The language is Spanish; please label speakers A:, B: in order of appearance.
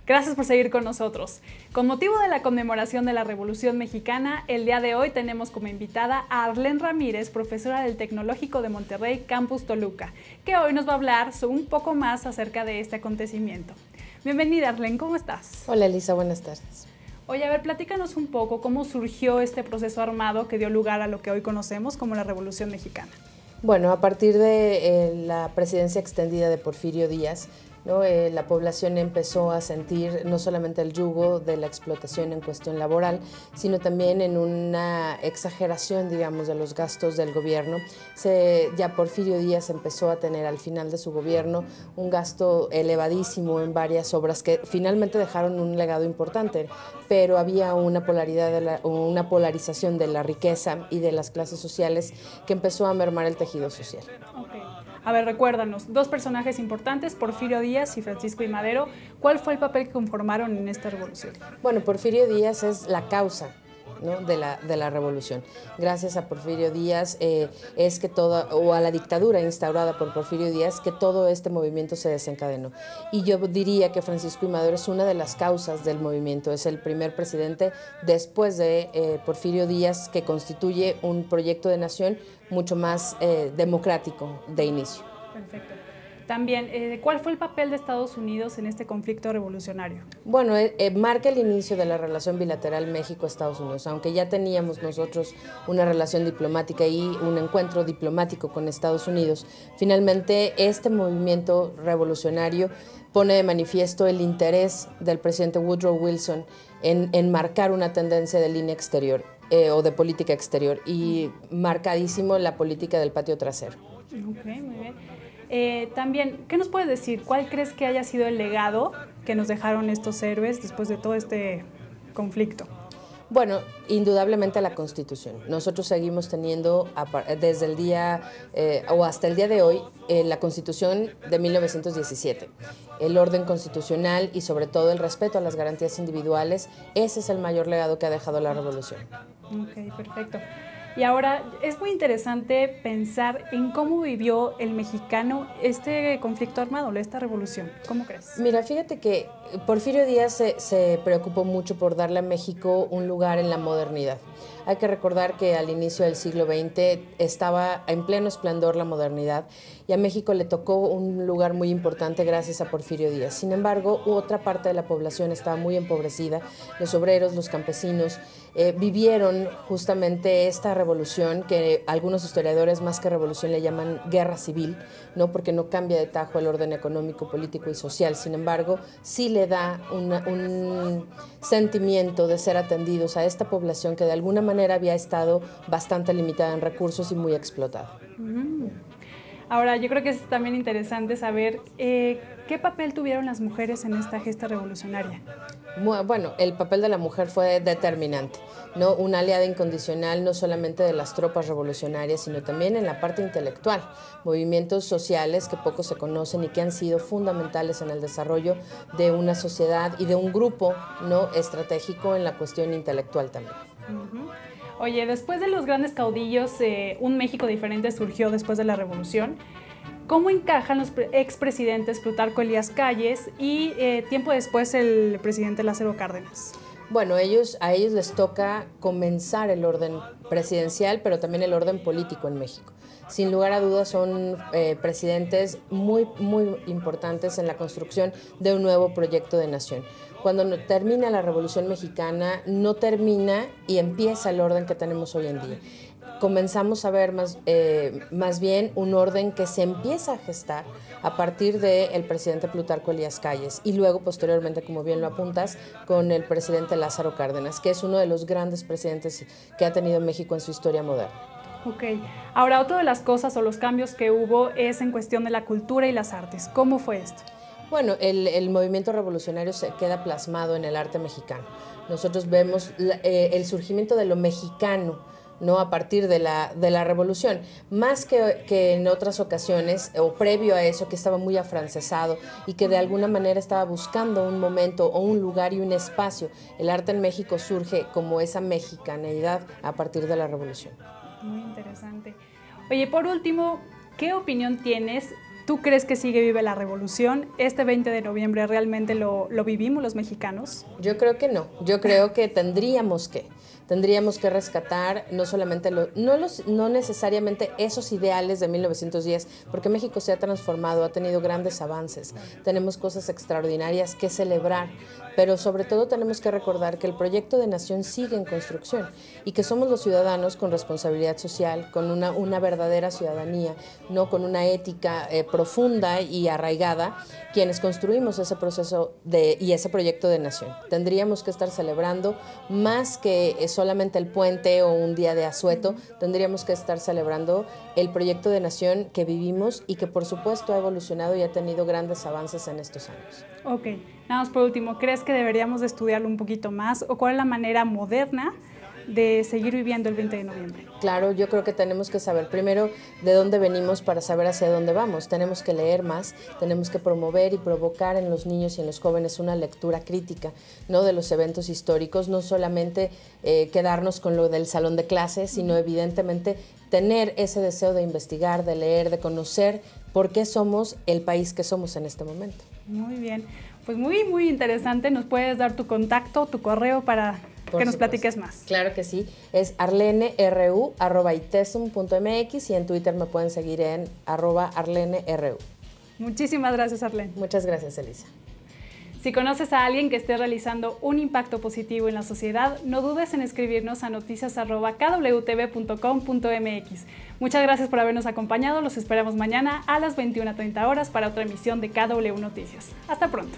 A: Gracias por seguir con nosotros. Con motivo de la conmemoración de la Revolución Mexicana, el día de hoy tenemos como invitada a Arlene Ramírez, profesora del Tecnológico de Monterrey, Campus Toluca, que hoy nos va a hablar un poco más acerca de este acontecimiento. Bienvenida, Arlene, ¿cómo estás?
B: Hola, Elisa, buenas tardes.
A: Oye, a ver, platícanos un poco cómo surgió este proceso armado que dio lugar a lo que hoy conocemos como la Revolución Mexicana.
B: Bueno, a partir de la presidencia extendida de Porfirio Díaz, ¿no? La población empezó a sentir no solamente el yugo de la explotación en cuestión laboral, sino también en una exageración, digamos, de los gastos del gobierno. Ya Porfirio Díaz empezó a tener al final de su gobierno un gasto elevadísimo en varias obras que finalmente dejaron un legado importante, pero había una polarización de la riqueza y de las clases sociales que empezó a mermar el tejido social.
A: Okay. A ver, recuérdanos, dos personajes importantes, Porfirio Díaz y Francisco I. Madero. ¿Cuál fue el papel que conformaron en esta revolución?
B: Bueno, Porfirio Díaz es la causa, ¿no?, de la revolución. Gracias a Porfirio Díaz es que o a la dictadura instaurada por Porfirio Díaz, que todo este movimiento se desencadenó. Y yo diría que Francisco I. Madero es una de las causas del movimiento, es el primer presidente después de Porfirio Díaz que constituye un proyecto de nación mucho más democrático de inicio.
A: Perfecto. También, ¿cuál fue el papel de Estados Unidos en este conflicto revolucionario?
B: Bueno, marca el inicio de la relación bilateral México-Estados Unidos, aunque ya teníamos nosotros una relación diplomática y un encuentro diplomático con Estados Unidos. Finalmente, este movimiento revolucionario pone de manifiesto el interés del presidente Woodrow Wilson en marcar una tendencia de línea exterior o de política exterior y marcadísimo la política del patio trasero.
A: Ok, muy bien. También, ¿qué nos puedes decir? ¿Cuál crees que haya sido el legado que nos dejaron estos héroes después de todo este conflicto?
B: Bueno, indudablemente la Constitución. Nosotros seguimos teniendo desde el día o hasta el día de hoy la Constitución de 1917. El orden constitucional y sobre todo el respeto a las garantías individuales, ese es el mayor legado que ha dejado la revolución.
A: Ok, perfecto. Y ahora es muy interesante pensar en cómo vivió el mexicano este conflicto armado, esta revolución. ¿Cómo crees?
B: Mira, fíjate que Porfirio Díaz se preocupó mucho por darle a México un lugar en la modernidad. Hay que recordar que al inicio del siglo XX estaba en pleno esplendor la modernidad y a México le tocó un lugar muy importante gracias a Porfirio Díaz. Sin embargo, otra parte de la población estaba muy empobrecida. Los obreros, los campesinos vivieron justamente esta revolución que algunos historiadores más que revolución le llaman guerra civil, ¿no? Porque no cambia de tajo el orden económico, político y social. Sin embargo, sí le da un sentimiento de ser atendidos a esta población que de alguna manera había estado bastante limitada en recursos y muy explotada.
A: Ahora, yo creo que es también interesante saber qué papel tuvieron las mujeres en esta gesta revolucionaria.
B: Bueno, el papel de la mujer fue determinante, ¿no? Una aliada incondicional no solamente de las tropas revolucionarias, sino también en la parte intelectual, movimientos sociales que poco se conocen y que han sido fundamentales en el desarrollo de una sociedad y de un grupo, ¿no?, estratégico en la cuestión intelectual también.
A: Oye, después de los grandes caudillos, un México diferente surgió después de la Revolución. ¿Cómo encajan los expresidentes Plutarco Elías Calles y tiempo después el presidente Lázaro Cárdenas?
B: Bueno, a ellos les toca comenzar el orden presidencial, pero también el orden político en México. Sin lugar a dudas son presidentes muy, muy importantes en la construcción de un nuevo proyecto de nación. Cuando termina la Revolución Mexicana, no termina y empieza el orden que tenemos hoy en día. Comenzamos a ver más bien un orden que se empieza a gestar a partir del presidente Plutarco Elías Calles y luego posteriormente, como bien lo apuntas, con el presidente Lázaro Cárdenas, que es uno de los grandes presidentes que ha tenido México en su historia moderna.
A: Ok. Ahora, otra de las cosas o los cambios que hubo es en cuestión de la cultura y las artes. ¿Cómo fue esto?
B: Bueno, el movimiento revolucionario se queda plasmado en el arte mexicano. Nosotros vemos el surgimiento de lo mexicano, ¿no?, a partir de la revolución, más que en otras ocasiones o previo a eso, que estaba muy afrancesado y que de alguna manera estaba buscando un momento o un lugar y un espacio. El arte en México surge como esa mexicaneidad a partir de la revolución.
A: Muy interesante. Oye, por último, ¿qué opinión tienes ¿Tú crees que sigue viva la revolución? ¿Este 20 de noviembre realmente lo vivimos los mexicanos?
B: Yo creo que no. Yo creo que tendríamos que rescatar no solamente no necesariamente esos ideales de 1910, porque México se ha transformado, ha tenido grandes avances, tenemos cosas extraordinarias que celebrar, pero sobre todo tenemos que recordar que el proyecto de nación sigue en construcción y que somos los ciudadanos con responsabilidad social, con una verdadera ciudadanía, no con una ética profunda y arraigada, quienes construimos ese proceso y ese proyecto de nación. Tendríamos que estar celebrando más que solamente el puente o un día de asueto, tendríamos que estar celebrando el proyecto de nación que vivimos y que por supuesto ha evolucionado y ha tenido grandes avances en estos años.
A: Ok, nada más por último, ¿crees que deberíamos de estudiarlo un poquito más o cuál es la manera moderna de seguir viviendo el 20 de noviembre?
B: Claro, yo creo que tenemos que saber primero de dónde venimos para saber hacia dónde vamos. Tenemos que leer más, tenemos que promover y provocar en los niños y en los jóvenes una lectura crítica, ¿no?, de los eventos históricos, no solamente quedarnos con lo del salón de clases, sino evidentemente tener ese deseo de investigar, de leer, de conocer por qué somos el país que somos en este momento.
A: Muy bien, pues muy interesante. ¿Nos puedes dar tu contacto, tu correo para que nos platiques más?
B: Claro que sí, es arleneru@itesum.mx y en Twitter me pueden seguir en @arleneru.
A: Muchísimas gracias, Arlene.
B: Muchas gracias, Elisa.
A: Si conoces a alguien que esté realizando un impacto positivo en la sociedad, no dudes en escribirnos a noticias@kwtv.com.mx. Muchas gracias por habernos acompañado. Los esperamos mañana a las 21:30 horas para otra emisión de KW Noticias. Hasta pronto.